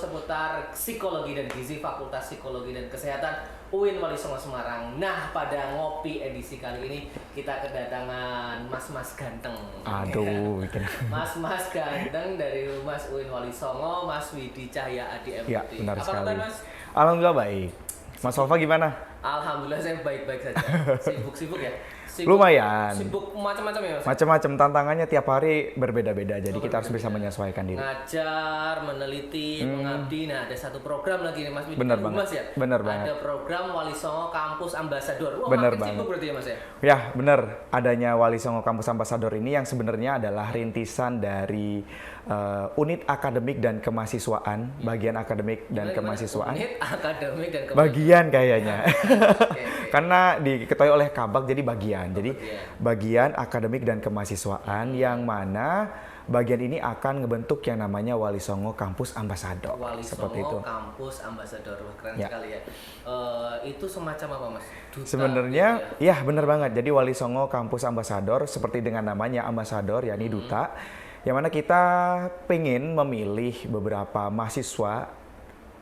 seputar psikologi dan gizi Fakultas Psikologi dan Kesehatan UIN Wali Songo Semarang. Nah, pada ngopi edisi kali ini kita kedatangan mas-mas ganteng. Aduh, mas-mas ganteng dari Humas UIN Wali Songo, Mas Widi Cahya Adi MPD. Ya, benar Apa sekali. kabar, Mas? Alhamdulillah baik. Mas Solva gimana? Alhamdulillah saya baik-baik saja. Sibuk-sibuk ya? Lumayan. Sibuk macam-macam ya, Mas? Macam-macam, tantangannya tiap hari berbeda-beda. Jadi kita harus bisa menyesuaikan diri. Ngajar, meneliti, mengabdi. Nah, ada satu program lagi nih, Mas Widi. Bener Humas banget. Ya? Bener banget. Ada program Wali Songo Kampus Ambasador. Wah, Bener makin banget. sibuk berarti ya, Mas ya? Ya, benar. Adanya Wali Songo Kampus Ambasador ini yang sebenarnya adalah rintisan dari unit akademik dan kemahasiswaan, bagian akademik dan kemahasiswaan. Unit akademik dan kemahasiswaan. Bagian kayaknya. Oke. Karena diketuai oleh Kabak jadi bagian. Jadi bagian akademik dan kemahasiswaan yang mana bagian ini akan ngebentuk yang namanya Wali Songo Kampus Ambasador. Wali seperti itu. Songo Kampus Ambasador. Wah, keren Ya. sekali ya. Itu semacam apa, Mas? Duta, Sebenarnya gitu ya benar banget. Jadi Wali Songo Kampus Ambasador seperti dengan namanya ambasador yakni duta. Yang mana kita pengen memilih beberapa mahasiswa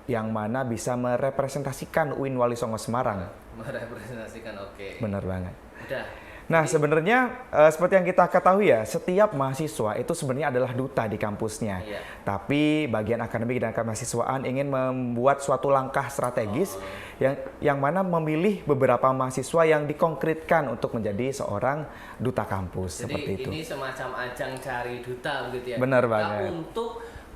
yang mana bisa merepresentasikan UIN Wali Songo Semarang. merepresentasikan, oke. Benar banget. Udah. Nah, sebenarnya seperti yang kita ketahui ya, setiap mahasiswa itu sebenarnya adalah duta di kampusnya. Iya. Tapi bagian akademik dan kemahasiswaan ingin membuat suatu langkah strategis yang mana memilih beberapa mahasiswa yang dikonkretkan untuk menjadi seorang duta kampus. Jadi seperti itu. ini semacam ajang cari duta begitu ya. Benar Nah, banget.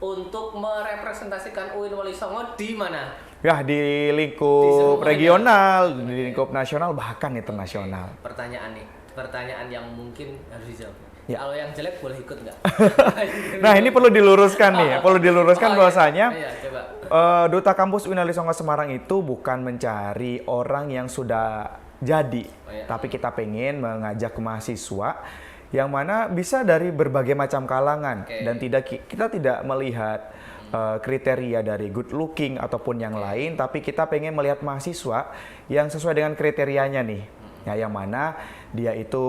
untuk merepresentasikan UIN Wali Songo di mana? Ya, di Di lingkup seluruh regional, di lingkup nasional, bahkan internasional. Pertanyaan nih, pertanyaan yang mungkin harus dijawab. Ya. Kalau yang jelek boleh ikut nggak? Nah, ini perlu diluruskan nih, perlu diluruskan Oh, bahwasanya iya, coba. Duta Kampus UIN Wali Songo Semarang itu bukan mencari orang yang sudah jadi, iya. tapi kita pengen mengajak ke mahasiswa yang mana bisa dari berbagai macam kalangan. Oke. Dan kita tidak melihat kriteria dari good looking ataupun yang lain, tapi kita pengen melihat mahasiswa yang sesuai dengan kriterianya nih. Ya, yang mana dia itu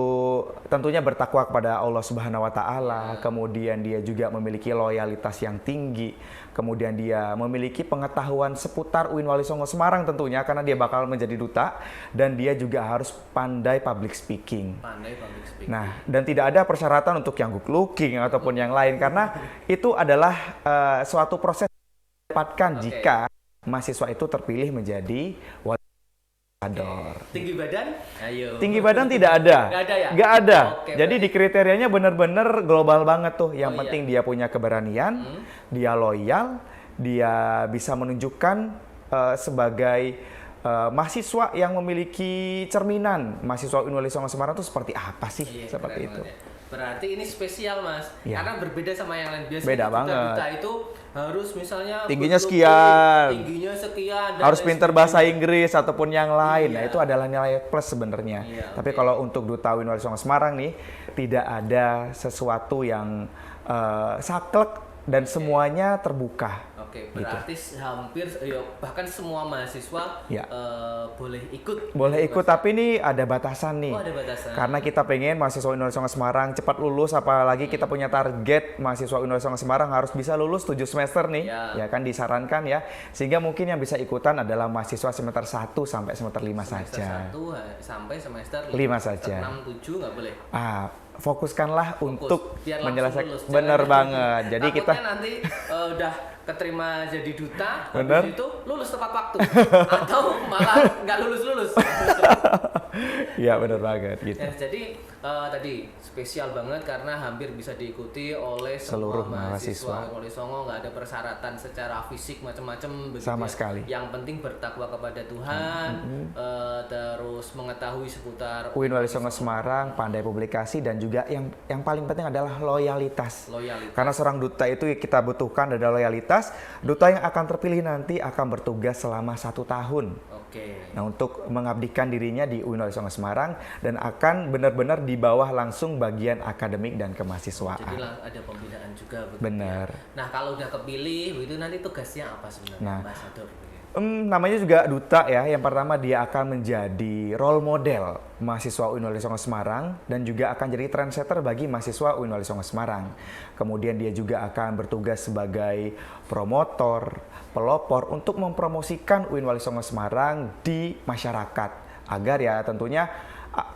tentunya bertakwa kepada Allah Subhanahu wa taala, kemudian dia juga memiliki loyalitas yang tinggi, kemudian dia memiliki pengetahuan seputar UIN Wali Songo Semarang tentunya karena dia bakal menjadi duta, dan dia juga harus pandai public speaking. Pandai public speaking. Nah, dan tidak ada persyaratan untuk yang good looking ataupun yang lain karena itu adalah suatu proses yang didapatkan jika mahasiswa itu terpilih menjadi wali ambasador. Tinggi badan? Ayo. Tinggi badan tidak ada. Nggak ada ya? Nggak ada. Oke, Jadi di kriterianya benar-benar global banget tuh. Yang Oh, penting dia punya keberanian, dia loyal, dia bisa menunjukkan sebagai mahasiswa yang memiliki cerminan mahasiswa UIN Wali Songo Semarang itu seperti apa sih? Iya, Seperti keren itu. banget ya. Berarti ini spesial, Mas. Iya. Karena berbeda sama yang lain. Biasanya Beda duta-duta banget. itu harus misalnya Tingginya good sekian. looking, tingginya sekian, dan Harus lain pinter sebagainya. bahasa Inggris ataupun yang lain. Nah, Iya. itu adalah nilai plus sebenarnya. Iya, Tapi oke. kalau untuk duta UIN Wali Songo Semarang nih, tidak ada sesuatu yang saklek dan semuanya terbuka. Oke, berarti hampir bahkan semua mahasiswa Ya. boleh ikut. Boleh gitu, ikut, Mas. tapi ini ada batasan nih. Oh, ada batasan. Karena kita pengen mahasiswa UIN Wali Songo Semarang cepat lulus, apalagi kita punya target mahasiswa UIN Wali Songo Semarang harus bisa lulus 7 semester nih. Ya. Ya kan disarankan ya. Sehingga mungkin yang bisa ikutan adalah mahasiswa semester 1 sampai semester 5 Semester saja. 1 sampai semester 5 saja. 6, 7 nggak boleh. Fokuskanlah untuk Biar langsung menyelesaikan. lulus. Bener Jangan- banget. Jadi kita Takutnya nanti udah keterima jadi duta, Bener. habis itu lulus tepat waktu. Atau malah nggak lulus-lulus. ya bener banget gitu. Ya, jadi tadi spesial banget karena hampir bisa diikuti oleh Seluruh semua mahasiswa. Wali Songo, nggak ada persyaratan secara fisik macam-macam begitu Sama ya. sekali. Yang penting bertakwa kepada Tuhan, terus mengetahui seputar UIN Wali Songo Semarang, pandai publikasi, dan juga yang paling penting adalah loyalitas. loyalitas. Karena seorang duta itu kita butuhkan adalah loyalitas. Duta yang akan terpilih nanti akan bertugas selama 1 tahun. Oke. Nah, untuk mengabdikan dirinya di UIN Wali Songo Semarang dan akan benar-benar di bawah langsung bagian akademik dan Jadi kemahasiswaan. ada pembinaan juga begitu. Benar. Nah, kalau udah kepilih itu nanti tugasnya apa sebenarnya Nah, ambasador? Namanya juga duta ya. Yang pertama dia akan menjadi role model mahasiswa UIN Wali Songo Semarang dan juga akan jadi trendsetter bagi mahasiswa UIN Wali Songo Semarang. Kemudian dia juga akan bertugas sebagai promotor, pelopor untuk mempromosikan UIN Wali Songo Semarang di masyarakat. Agar ya tentunya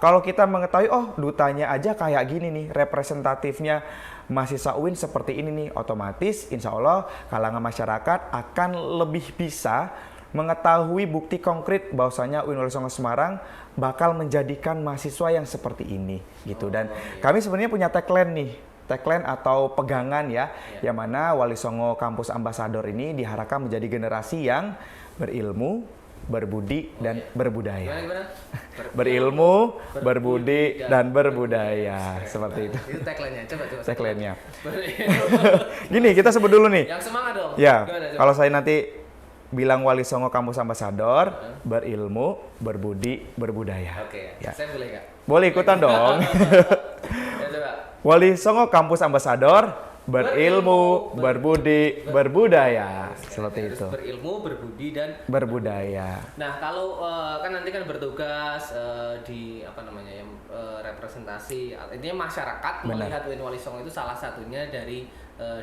kalau kita mengetahui oh dutanya aja kayak gini nih, representatifnya mahasiswa UIN seperti ini nih, otomatis insya Allah kalangan masyarakat akan lebih bisa mengetahui bukti konkret bahwasanya UIN Wali Songo Semarang bakal menjadikan mahasiswa yang seperti ini gitu. Dan kami sebenarnya punya tagline atau pegangan ya, yang mana Wali Songo Kampus Ambasador ini diharapkan menjadi generasi yang berilmu, berbudi, dan berbudaya. Berilmu, berbudi, dan berbudaya. Seperti itu. Itu tagline-nya. Coba. Tagline-nya. Gini, kita sebut dulu nih. Yang semangat dong. Ya, kalau saya nanti bilang Wali Songo Kampus Ambasador, berilmu, berbudi, berbudaya. Oke, ya. Saya boleh nggak? Boleh ikutan dong. Ya, coba. Wali Songo Kampus Ambasador, berilmu, berbudi, berbudaya. Seperti itu. Berilmu, berbudi, dan berbudaya. Nah, kalau kan nanti kan bertugas di apa namanya yang representasi, intinya masyarakat melihat UIN Wali Songo itu salah satunya dari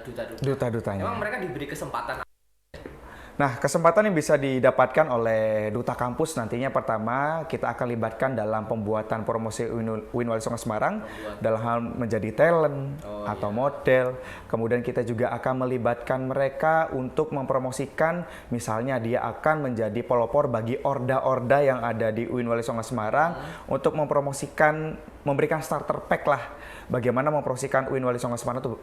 duta-duta. Duta-dutanya. Memang mereka diberi kesempatan. Nah, kesempatan yang bisa didapatkan oleh duta kampus nantinya pertama kita akan libatkan dalam pembuatan promosi UIN Wali Songo Semarang dalam hal menjadi talent atau model. Kemudian kita juga akan melibatkan mereka untuk mempromosikan, misalnya dia akan menjadi pelopor bagi orda-orda yang ada di UIN Wali Songo Semarang untuk mempromosikan, memberikan starter pack lah. Bagaimana mempromosikan UIN Wali Songo Semarang itu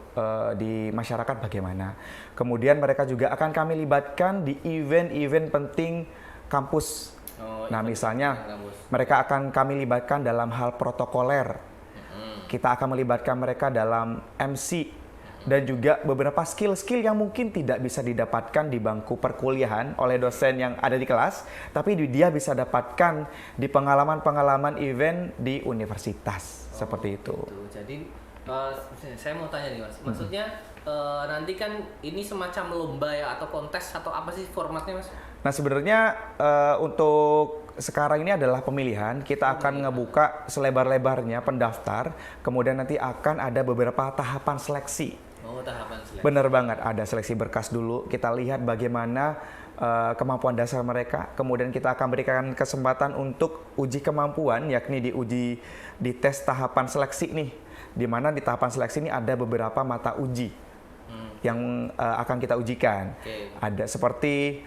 di masyarakat bagaimana. Kemudian mereka juga akan kami libatkan di event-event penting kampus. Nah misalnya mereka akan kami libatkan dalam hal protokoler. Kita akan melibatkan mereka dalam MC dan juga beberapa skill-skill yang mungkin tidak bisa didapatkan di bangku perkuliahan oleh dosen yang ada di kelas, tapi dia bisa dapatkan di pengalaman-pengalaman event di universitas. Seperti itu. Gitu. Jadi saya mau tanya nih Mas, maksudnya nanti kan ini semacam lomba ya atau kontes atau apa sih formatnya Mas? Nah sebenarnya untuk sekarang ini adalah pemilihan, kita akan ngebuka selebar-lebarnya pendaftar, kemudian nanti akan ada beberapa tahapan seleksi. Oh, tahapan seleksi. Bener banget, ada seleksi berkas dulu, kita lihat bagaimana kemampuan dasar mereka, kemudian kita akan berikan kesempatan untuk uji kemampuan, yakni diuji di tes tahapan seleksi nih, di mana di tahapan seleksi ini ada beberapa mata uji yang akan kita ujikan. Ada seperti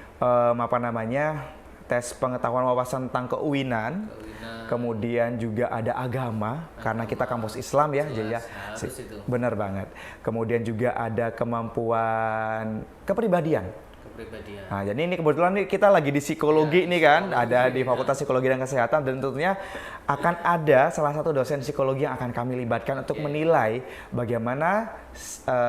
tes pengetahuan wawasan tentang keuinan. Kemudian juga ada agama, karena kita kampus Islam ya, jadi ya, benar banget. Kemudian juga ada kemampuan kepribadian. Nah, jadi ini kebetulan nih kita lagi di psikologi nih kan, ada di Fakultas Psikologi dan Kesehatan, dan tentunya akan ada salah satu dosen psikologi yang akan kami libatkan untuk menilai bagaimana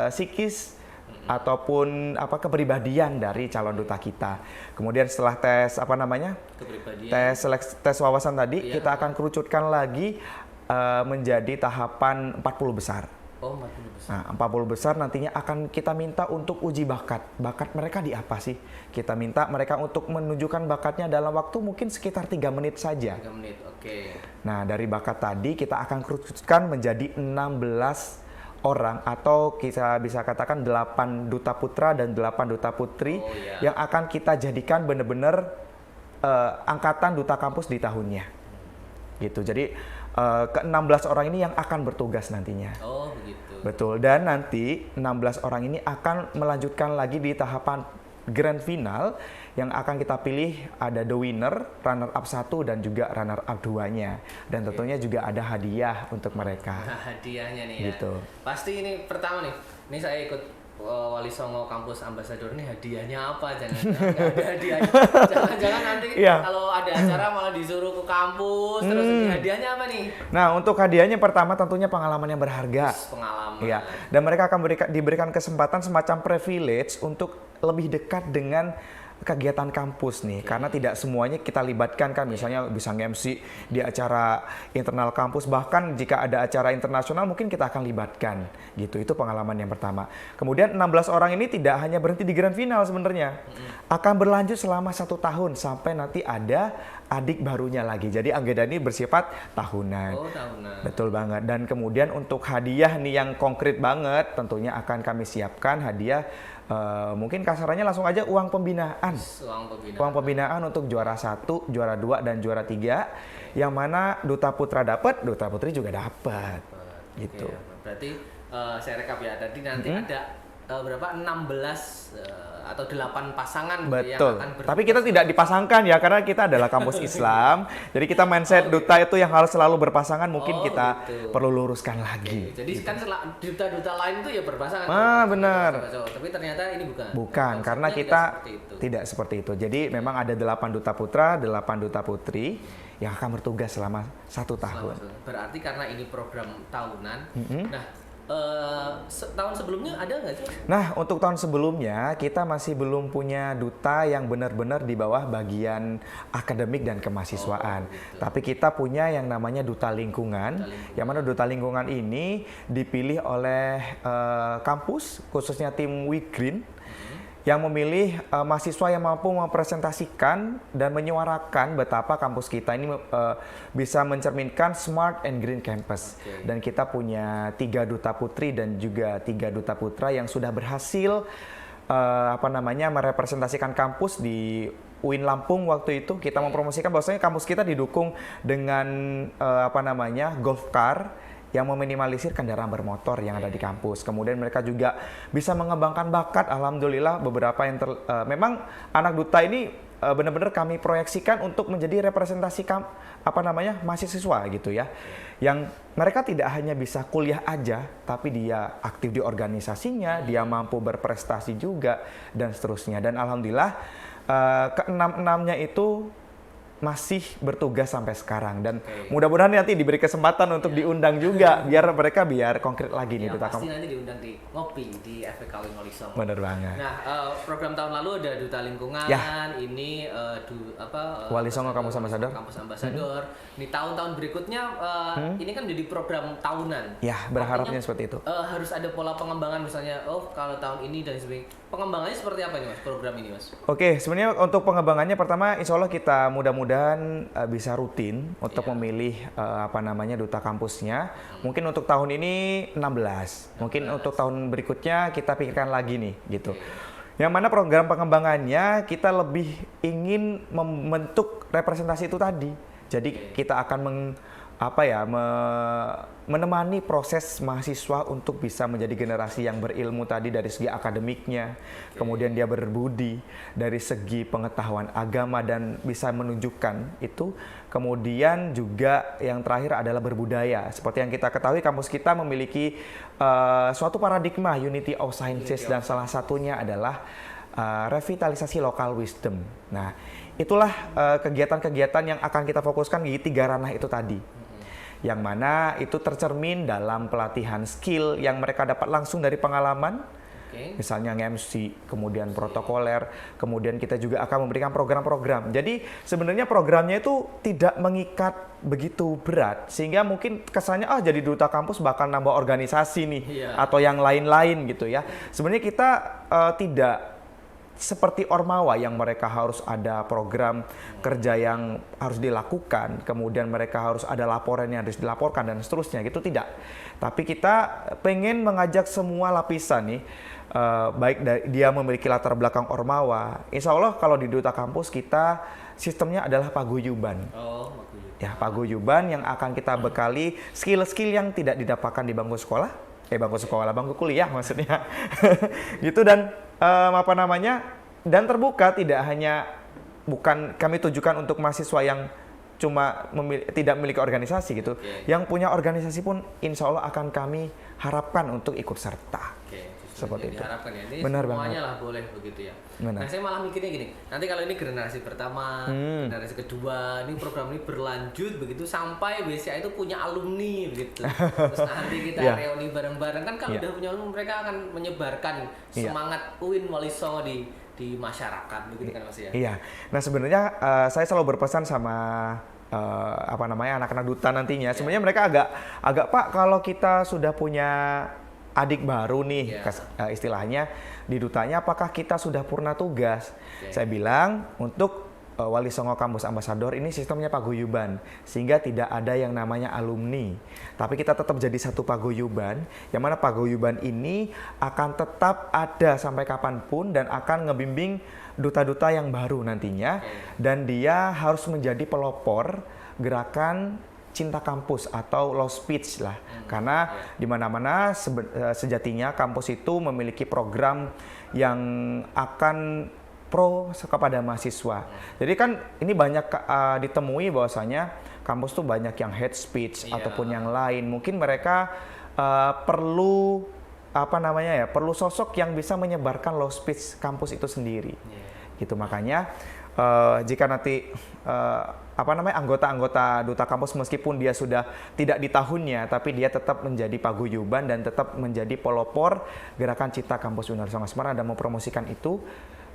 psikis ataupun kepribadian dari calon duta kita. Kemudian setelah tes tes wawasan tadi, kita akan kerucutkan lagi menjadi tahapan 40 besar. Oh, 40 besar. Nah, 40 besar nantinya akan kita minta untuk uji bakat. Bakat mereka di apa sih? Kita minta mereka untuk menunjukkan bakatnya dalam waktu mungkin sekitar 3 menit saja. 3 menit, oke. Nah, dari bakat tadi kita akan kerucutkan menjadi 16 orang atau kita bisa katakan 8 duta putra dan 8 duta putri yang akan kita jadikan benar-benar angkatan duta kampus di tahunnya. Gitu. Jadi ke-16 orang ini yang akan bertugas nantinya. Oh, begitu. Betul, dan nanti 16 orang ini akan melanjutkan lagi di tahapan grand final yang akan kita pilih ada the winner, runner up 1 dan juga runner up 2-nya. Dan tentunya juga ada hadiah untuk mereka. Nah, hadiahnya nih gitu. Ya. Pasti ini pertama nih, ini saya ikut Wali Songo Kampus Ambasador nih, hadiahnya apa? Jangan-jangan nggak ada hadiahnya. Jangan-jangan nanti kalau ada acara malah disuruh ke kampus, terus ini hadiahnya apa nih? Nah, untuk hadiahnya pertama tentunya pengalaman yang berharga. Pengalaman. Iya. Dan mereka akan diberikan kesempatan semacam privilege untuk lebih dekat dengan kegiatan kampus nih, karena tidak semuanya kita libatkan kan, misalnya bisa nge-MC di acara internal kampus, bahkan jika ada acara internasional mungkin kita akan libatkan gitu. Itu pengalaman yang pertama. Kemudian 16 orang ini tidak hanya berhenti di grand final sebenarnya, akan berlanjut selama 1 tahun sampai nanti ada adik barunya lagi. Jadi Anggeda ini bersifat tahunan. Oh, tahunan. Betul banget. Dan kemudian untuk hadiah nih yang konkret banget, tentunya akan kami siapkan hadiah. Mungkin kasarannya langsung aja uang pembinaan. Uang pembinaan untuk juara 1, juara 2, dan juara 3. Yang mana Duta Putra dapat, Duta Putri juga dapat. Gitu. Berarti saya rekap ya, tadi nanti ada berapa? 16 atau 8 pasangan. Betul. Yang akan tapi kita tidak dipasangkan ya, karara kita adalah kampus Islam. Jadi kita mindset duta itu yang harus selalu berpasangan, mungkin kita perlu luruskan lagi. Jadi kan duta-duta lain itu ya berpasangan. Benar. Tapi ternyata ini bukan. Bukan, karena kita tidak seperti itu. Jadi memang ada 8 duta putra, 8 duta putri yang akan bertugas selama 1 tahun. Berarti karena ini program tahunan. Nah, tahun sebelumnya ada nggak sih? Nah, untuk tahun sebelumnya kita masih belum punya duta yang benar-benar di bawah bagian akademik dan kemahasiswaan. Tapi kita punya yang namanya duta lingkungan, yang mana duta lingkungan ini dipilih oleh kampus, khususnya tim We Green, yang memilih mahasiswa yang mampu mempresentasikan dan menyuarakan betapa kampus kita ini bisa mencerminkan smart and green campus. Dan kita punya 3 duta putri dan juga 3 duta putra yang sudah berhasil merepresentasikan kampus di UIN Lampung. Waktu itu kita mempromosikan bahwasanya kampus kita didukung dengan golf car yang meminimalisir kendaraan bermotor yang ada di kampus. Kemudian mereka juga bisa mengembangkan bakat. Alhamdulillah beberapa yang memang anak duta ini benar-benar kami proyeksikan untuk menjadi representasi mahasiswa gitu ya. Yang mereka tidak hanya bisa kuliah aja, tapi dia aktif di organisasinya, dia mampu berprestasi juga dan seterusnya. Dan alhamdulillah ke-6-6-nya itu masih bertugas sampai sekarang, dan mudah-mudahan nanti diberi kesempatan untuk diundang juga biar mereka konkret lagi nih duta kampus. Pasti nanti diundang di ngopi di FPK UIN Wali Songo. Bener banget. Nah, program tahun lalu ada duta lingkungan, ini Wali Songo Kampus Ambasador. Di tahun-tahun berikutnya ini kan jadi program tahunan. Ya, berharapnya seperti itu. Harus ada pola pengembangan, misalnya kalau tahun ini dan sebagainya. Pengembangannya seperti apa nih Mas, program ini Mas? Oke, sebenarnya untuk pengembangannya pertama insya Allah kita mudah-mudahan bisa rutin untuk memilih duta kampusnya. Mungkin untuk tahun ini 16. Mungkin untuk tahun berikutnya kita pikirkan lagi nih gitu. Yang mana program pengembangannya kita lebih ingin membentuk representasi itu tadi. Jadi kita akan menemani proses mahasiswa untuk bisa menjadi generasi yang berilmu tadi dari segi akademiknya, kemudian dia berbudi dari segi pengetahuan agama dan bisa menunjukkan itu. Kemudian juga yang terakhir adalah berbudaya. Seperti yang kita ketahui, kampus kita memiliki suatu paradigma Unity of Sciences, dan salah satunya adalah revitalisasi local wisdom. Nah, itulah kegiatan-kegiatan yang akan kita fokuskan di 3 ranah itu tadi. Yang mana itu tercermin dalam pelatihan skill yang mereka dapat langsung dari pengalaman, misalnya nge-MC, kemudian protokoler, kemudian kita juga akan memberikan program-program. Jadi sebenarnya programnya itu tidak mengikat begitu berat, sehingga mungkin kesannya jadi duta kampus bakal nambah organisasi nih, atau yang lain-lain gitu ya. Sebenarnya kita tidak seperti Ormawa yang mereka harus ada program kerja yang harus dilakukan, kemudian mereka harus ada laporan yang harus dilaporkan dan seterusnya gitu, tidak. Tapi kita pengen mengajak semua lapisan nih, baik dia memiliki latar belakang Ormawa. Insya Allah kalau di duta kampus kita sistemnya adalah paguyuban. Ya, paguyuban yang akan kita bekali skill-skill yang tidak didapatkan di bangku kuliah maksudnya. Gitu. Dan dan terbuka, tidak hanya kami tujukan untuk mahasiswa yang cuma tidak memiliki organisasi gitu. Yang punya organisasi pun insya Allah akan kami harapkan untuk ikut serta. Seperti itu. Diharapkan ya. Ini benar semuanya banget. lah boleh begitu ya. Benar. Nah, saya malah mikirnya gini. Nanti kalau ini generasi pertama, generasi kedua, ini program ini berlanjut begitu sampai BCA itu punya alumni begitu. Terus nanti kita reuni bareng-bareng kan, kalau udah punya alumni, mereka akan menyebarkan semangat UIN Wali Songo di di masyarakat begitu kan Mas ya. Iya. Nah, sebenarnya saya selalu berpesan sama anak-anak duta nantinya. Sebenarnya mereka agak Pak, kalau kita sudah punya adik baru nih, istilahnya di dutanya, apakah kita sudah purna tugas? Saya bilang untuk Wali Songo Kampus Ambasador ini sistemnya paguyuban, sehingga tidak ada yang namanya alumni. Tapi kita tetap jadi satu paguyuban, yang mana paguyuban ini akan tetap ada sampai kapanpun dan akan ngebimbing duta-duta yang baru nantinya. Dan dia harus menjadi pelopor gerakan cinta kampus atau lost speech lah. Karena di mana-mana sejatinya kampus itu memiliki program yang akan pro kepada mahasiswa. Jadi kan ini banyak ditemui bahwasanya kampus tuh banyak yang hate speech ataupun yang lain. Mungkin mereka perlu perlu sosok yang bisa menyebarkan low speech kampus itu sendiri. Gitu, makanya jika nanti anggota-anggota duta kampus meskipun dia sudah tidak di tahunnya, tapi dia tetap menjadi paguyuban dan tetap menjadi pelopor gerakan Cita Kampus Unwali Songo Semarang dan mempromosikan itu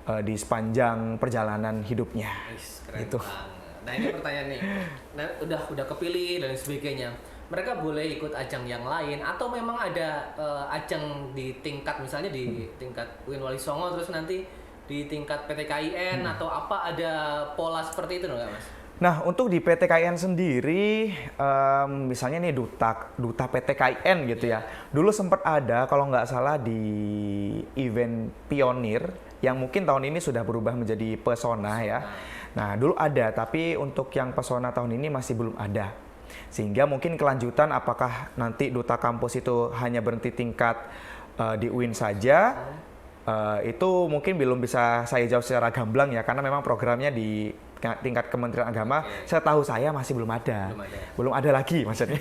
di sepanjang perjalanan hidupnya. Keren gitu. Nah ini pertanyaan nih, nah, udah kepilih dan sebagainya. Mereka boleh ikut ajang yang lain atau memang ada ajang di tingkat misalnya di tingkat Unwali Songo terus nanti di tingkat PTKIN atau apa, ada pola seperti itu nggak Mas? Nah, untuk di PTKIN sendiri, misalnya nih duta PTKIN gitu ya. Dulu sempat ada, kalau nggak salah di event pionir, yang mungkin tahun ini sudah berubah menjadi pesona ya. Nah, dulu ada, tapi untuk yang pesona tahun ini masih belum ada. Sehingga mungkin kelanjutan apakah nanti duta kampus itu hanya berhenti tingkat di UIN saja, itu mungkin belum bisa saya jawab secara gamblang ya, karena memang programnya di tingkat Kementerian Agama, setahu saya masih belum ada. Belum ada lagi maksudnya.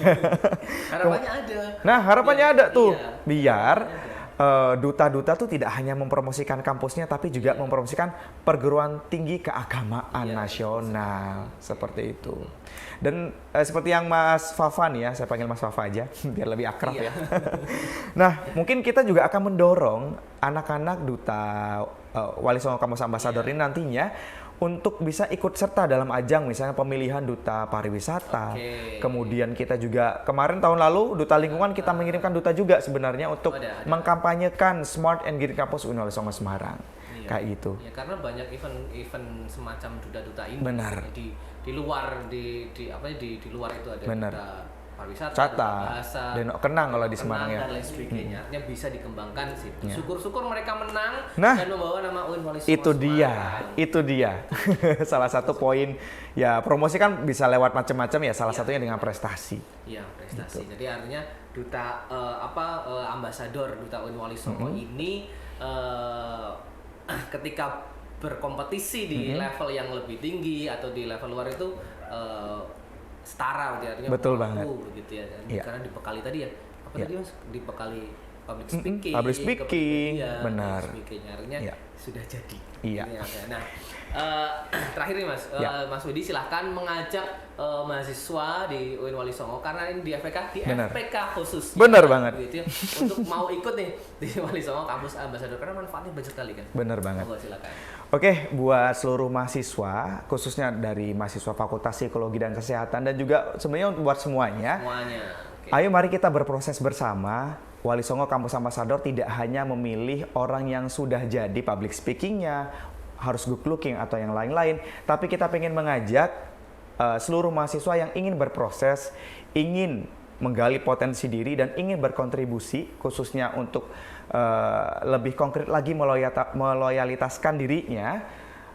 Harapannya ada. Nah, harapannya ada tuh. Biar duta-duta tuh tidak hanya mempromosikan kampusnya, tapi juga mempromosikan perguruan tinggi keagamaan nasional. Seperti itu. Dan seperti yang Mas Fafa nih ya, saya panggil Mas Fafa aja, biar lebih akrab ya. Nah, mungkin kita juga akan mendorong anak-anak duta Wali Songo Kampus Ambasador ini nantinya untuk bisa ikut serta dalam ajang misalnya pemilihan duta pariwisata. Kemudian kita juga kemarin tahun lalu duta lingkungan kita mengirimkan duta juga sebenarnya untuk mengkampanyekan Smart and Green Campus Unwali Songo Semarang. Kayak gitu. Ya, karena banyak event semacam duta-duta ini. Benar. Di luar di luar itu ada duta pariwisata, bahasa, dan kenang kalau di Semarang ya. Dan lain sebagainya. Artinya bisa dikembangkan situ. Syukur-syukur mereka menang dan membawa nama Unwali Songo itu Semarang. Itu dia. Salah satu poin ya, promosi kan bisa lewat macam-macam ya, salah satunya dengan prestasi. Iya, prestasi. Gitu. Jadi artinya duta ambasador duta Unwali Songo ini ketika berkompetisi di level yang lebih tinggi atau di level luar itu setara gitu, artinya betul banget gitu ya. Karena dibekali tadi ya tadi Mas, dibekali public speaking benar, artinya sudah jadi. Nah, terakhir nih Mas, Mas Widi silahkan mengajak mahasiswa di UIN Wali Songo, karena ini di FPK, FPK khusus. Benar banget. Gitu ya, untuk mau ikut nih di Wali Songo Kampus Ambasador, karena manfaatnya banyak sekali kan. Benar banget. Silakan. Oke, buat seluruh mahasiswa, khususnya dari mahasiswa Fakultas Psikologi dan Kesehatan dan juga sebenarnya buat semuanya. Ayo mari kita berproses bersama. Wali Songo Kampus Ambasador tidak hanya memilih orang yang sudah jadi public speaking-nya, harus good looking atau yang lain-lain, tapi kita pengen mengajak seluruh mahasiswa yang ingin berproses, ingin menggali potensi diri dan ingin berkontribusi khususnya untuk lebih konkret lagi meloyalitaskan dirinya.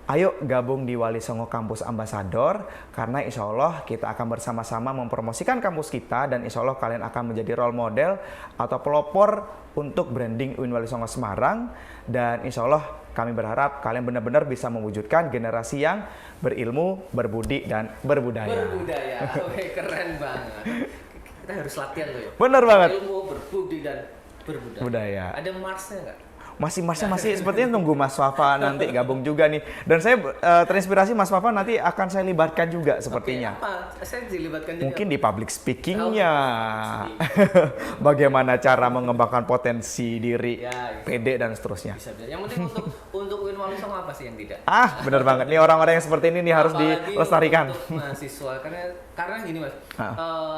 Ayo gabung di Wali Songo Kampus Ambasador, karena insya Allah kita akan bersama-sama mempromosikan kampus kita dan insya Allah kalian akan menjadi role model atau pelopor untuk branding UIN Wali Songo Semarang, dan insya Allah kami berharap kalian benar-benar bisa mewujudkan generasi yang berilmu, berbudi, dan berbudaya. Oke, keren banget. Kita harus latihan loh ya. Benar banget. Ilmu, berbudi, dan berbudaya. Ada Marsnya nggak? Masih sepertinya nunggu Mas Fafa nanti gabung juga nih. Dan saya terinspirasi Mas Fafa nanti akan saya libatkan juga sepertinya. Apa? Saya dilibatkan juga. Mungkin di public speaking-nya. Bagaimana cara mengembangkan potensi diri, pede dan seterusnya. Bisa. Yang penting untuk UIN Wali Songo apa sih yang tidak? Benar banget. Nih orang-orang yang seperti ini nih harus Apalagi dilestarikan. Untuk mahasiswa karena gini Mas,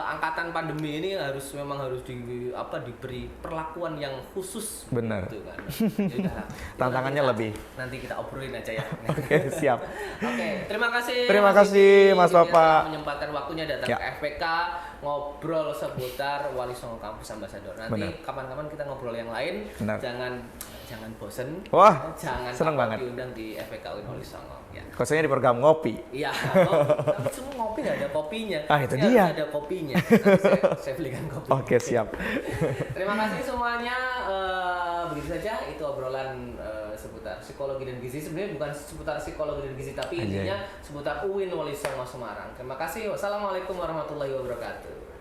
angkatan pandemi ini memang harus diberi perlakuan yang khusus. Benar. Gitu kan. Yaudah, Tantangannya lebih. Nanti kita obrolin aja ya. Oke, siap. Oke, terima kasih. Terima kasih Mas Bapak. Menyempatkan waktunya datang ke FPK ngobrol seputar Wali Songo Kampus Ambassador. Nanti kapan-kapan kita ngobrol yang lain. Benar. Jangan bosen. Wah, jangan seneng banget diundang di FPK UIN Wali Songo. Ya. Khususnya di program ngopi. Iya, tapi semua ngopi nggak ada kopinya. Itu dia. Ada kopinya. Nanti saya belikan kopi. Oke, siap. Terima kasih semuanya. Begitu saja itu obrolan seputar psikologi dan gizi. Sebenarnya bukan seputar psikologi dan gizi, tapi intinya seputar UIN Wali Songo Semarang. Terima kasih. Wassalamualaikum warahmatullahi wabarakatuh.